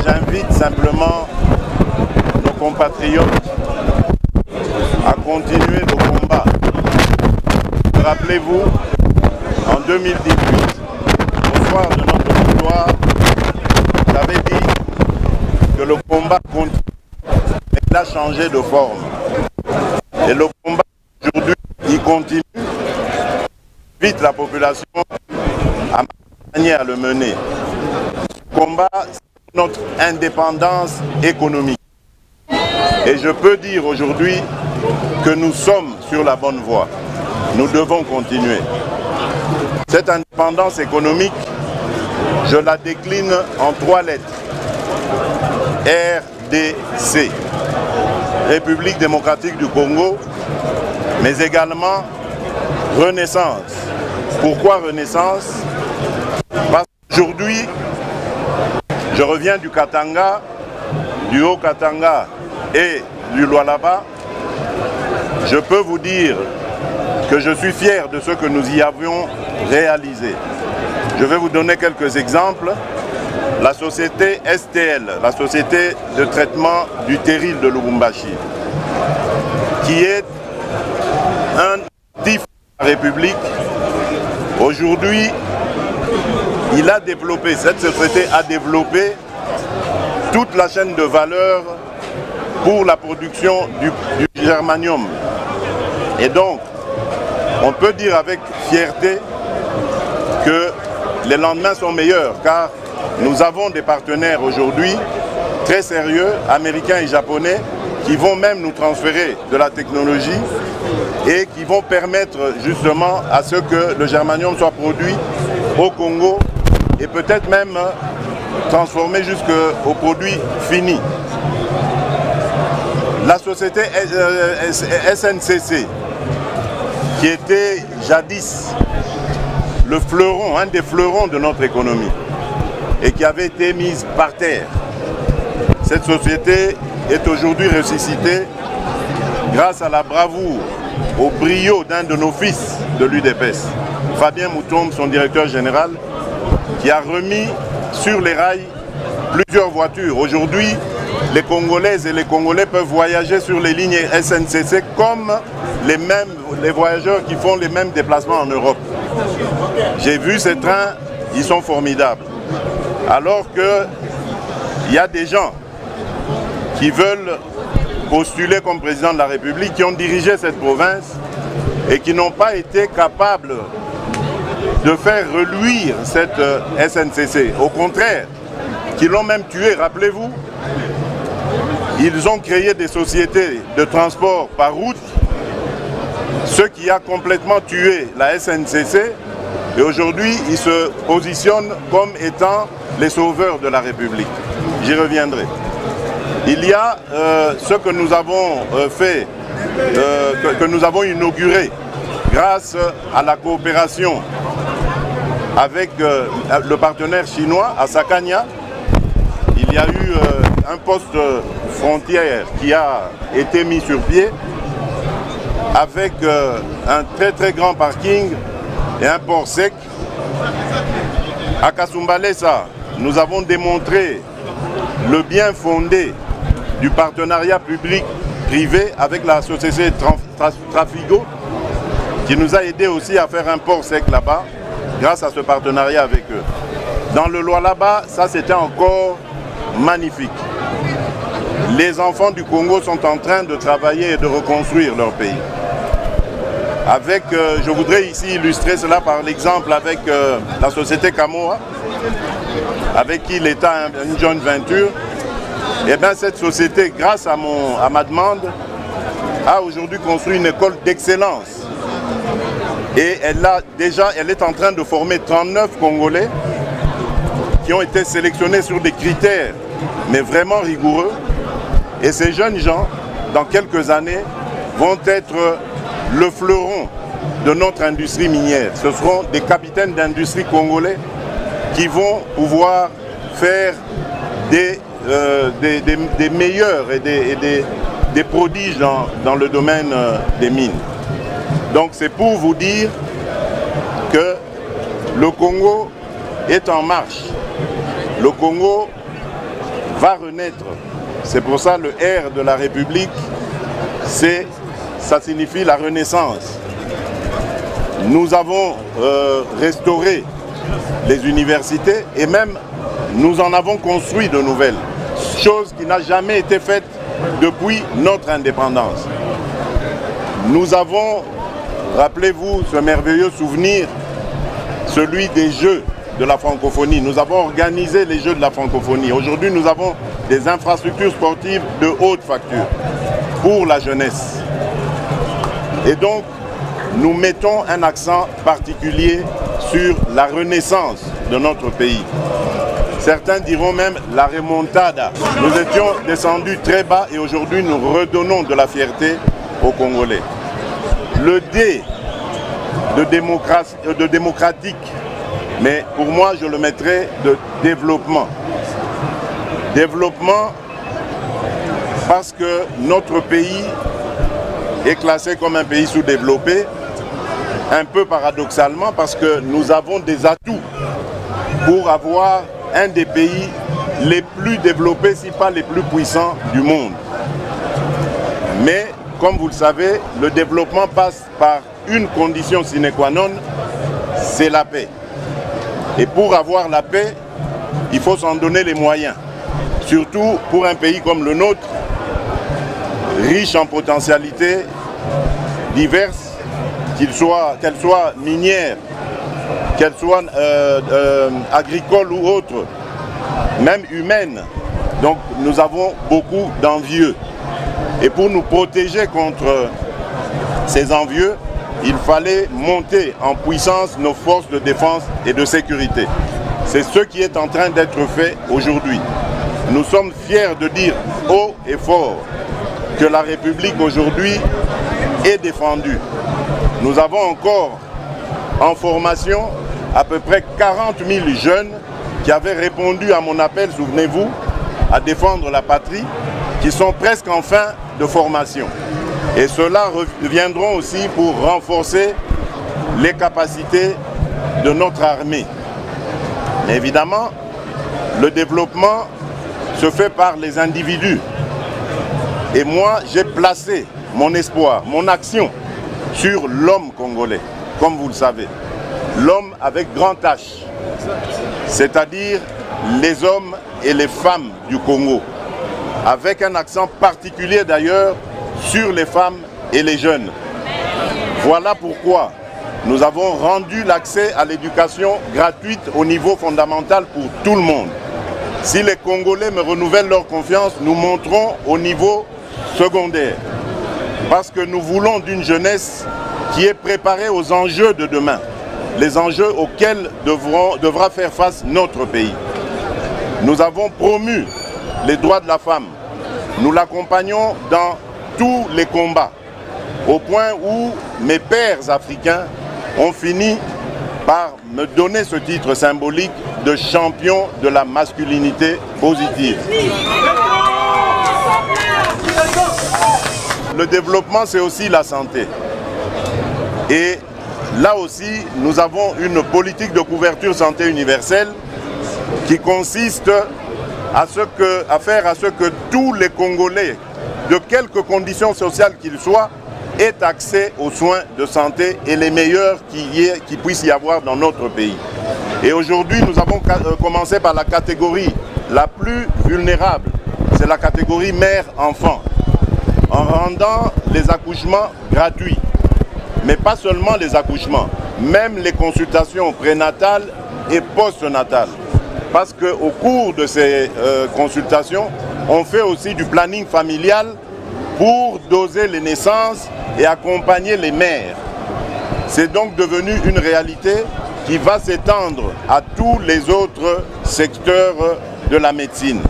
j'invite simplement nos compatriotes à continuer le combat. Rappelez-vous, en 2018, au soir de notre victoire, j'avais dit que le combat continue, mais il a changé de forme. Et le combat aujourd'hui, il continue. J'invite la population à manière à le mener. Ce combat, c'est notre indépendance économique. Et je peux dire aujourd'hui que nous sommes sur la bonne voie. Nous devons continuer. Cette indépendance économique, je la décline en 3 lettres. RDC, République démocratique du Congo, mais également Renaissance. Pourquoi Renaissance? Parce qu'aujourd'hui, je reviens du Katanga, du Haut-Katanga et du Lualaba. Je peux vous dire que je suis fier de ce que nous y avions réalisé. Je vais vous donner quelques exemples. La société STL, la société de traitement du terril de Lubumbashi, qui est un actif de la République. Aujourd'hui, cette société a développé toute la chaîne de valeur pour la production du germanium. Et donc, on peut dire avec fierté que les lendemains sont meilleurs, car nous avons des partenaires aujourd'hui très sérieux, américains et japonais, qui vont même nous transférer de la technologie et qui vont permettre justement à ce que le germanium soit produit au Congo et peut-être même transformé jusqu'au produit fini. La société SNCC, qui était jadis le fleuron, un des fleurons de notre économie, et qui avait été mise par terre. Cette société est aujourd'hui ressuscitée grâce à la bravoure, au brio d'un de nos fils de l'UDPS, Fabien Moutombe, son directeur général, qui a remis sur les rails plusieurs voitures. Aujourd'hui, les Congolaises et les Congolais peuvent voyager sur les lignes SNCC comme les voyageurs qui font les mêmes déplacements en Europe. J'ai vu ces trains, ils sont formidables. Alors qu'il y a des gens qui veulent postuler comme président de la République, qui ont dirigé cette province et qui n'ont pas été capables de faire reluire cette SNCC. Au contraire, qui l'ont même tué, rappelez-vous. Ils ont créé des sociétés de transport par route, ce qui a complètement tué la SNCC. Et aujourd'hui, ils se positionnent comme étant les sauveurs de la République. J'y reviendrai. Il y a ce que nous avons fait, que nous avons inauguré grâce à la coopération avec le partenaire chinois à Sakania. Il y a eu un poste frontière qui a été mis sur pied avec un très très grand parking et un port sec. À Kasumbalesa, nous avons démontré le bien fondé du partenariat public-privé avec la société Trafigo, qui nous a aidé aussi à faire un port sec là-bas, grâce à ce partenariat avec eux. Dans le Lualaba, ça c'était encore magnifique. Les enfants du Congo sont en train de travailler et de reconstruire leur pays. Je voudrais ici illustrer cela par l'exemple avec la société Kamoa, avec qui l'État a une joint venture. Et bien cette société, grâce à ma demande, a aujourd'hui construit une école d'excellence. Et elle est en train de former 39 Congolais qui ont été sélectionnés sur des critères, mais vraiment rigoureux. Et ces jeunes gens, dans quelques années, vont être le fleuron de notre industrie minière. Ce seront des capitaines d'industrie congolais qui vont pouvoir faire des meilleurs et des prodiges dans le domaine des mines. Donc c'est pour vous dire que le Congo est en marche. Le Congo va renaître. C'est pour ça le R de la République, ça signifie la renaissance. Nous avons restauré les universités et même nous en avons construit de nouvelles, chose qui n'a jamais été faite depuis notre indépendance. Nous avons, rappelez-vous ce merveilleux souvenir, celui des Jeux de la francophonie. Nous avons organisé les Jeux de la francophonie. Aujourd'hui, nous avons des infrastructures sportives de haute facture pour la jeunesse. Et donc, nous mettons un accent particulier sur la renaissance de notre pays. Certains diront même la remontada. Nous étions descendus très bas et aujourd'hui nous redonnons de la fierté aux Congolais. Le D de démocratique, mais pour moi je le mettrais de développement. Développement parce que notre pays est classé comme un pays sous-développé, un peu paradoxalement parce que nous avons des atouts pour avoir un des pays les plus développés, si pas les plus puissants du monde. Mais, comme vous le savez, le développement passe par une condition sine qua non, c'est la paix. Et pour avoir la paix, il faut s'en donner les moyens. Surtout pour un pays comme le nôtre, riche en potentialités diverses, qu'elles soient minières, qu'elles soient agricoles ou autres, même humaines. Donc nous avons beaucoup d'envieux. Et pour nous protéger contre ces envieux, il fallait monter en puissance nos forces de défense et de sécurité. C'est ce qui est en train d'être fait aujourd'hui. Nous sommes fiers de dire haut et fort que la République aujourd'hui est défendue. Nous avons encore en formation à peu près 40 000 jeunes qui avaient répondu à mon appel, souvenez-vous, à défendre la patrie, qui sont presque en fin de formation. Et ceux-là reviendront aussi pour renforcer les capacités de notre armée. Mais évidemment, le développement se fait par les individus. Et moi, j'ai placé mon espoir, mon action sur l'homme congolais, comme vous le savez. L'homme avec grand H, c'est-à-dire les hommes et les femmes du Congo, avec un accent particulier d'ailleurs sur les femmes et les jeunes. Voilà pourquoi nous avons rendu l'accès à l'éducation gratuite au niveau fondamental pour tout le monde. Si les Congolais me renouvellent leur confiance, nous monterons au niveau secondaire. Parce que nous voulons d'une jeunesse qui est préparée aux enjeux de demain, les enjeux auxquels devra faire face notre pays. Nous avons promu les droits de la femme. Nous l'accompagnons dans tous les combats, au point où mes pairs africains ont fini par me donner ce titre symbolique de champion de la masculinité positive. Le développement, c'est aussi la santé. Et là aussi, nous avons une politique de couverture santé universelle qui consiste à faire à ce que tous les Congolais, de quelque condition sociale qu'ils soient, aient accès aux soins de santé et les meilleurs qu'il puisse y avoir dans notre pays. Et aujourd'hui, nous avons commencé par la catégorie la plus vulnérable, c'est la catégorie mère-enfant, en rendant les accouchements gratuits. Mais pas seulement les accouchements, même les consultations prénatales et postnatales. Parce qu'au cours de ces consultations, on fait aussi du planning familial pour doser les naissances et accompagner les mères. C'est donc devenu une réalité qui va s'étendre à tous les autres secteurs de la médecine.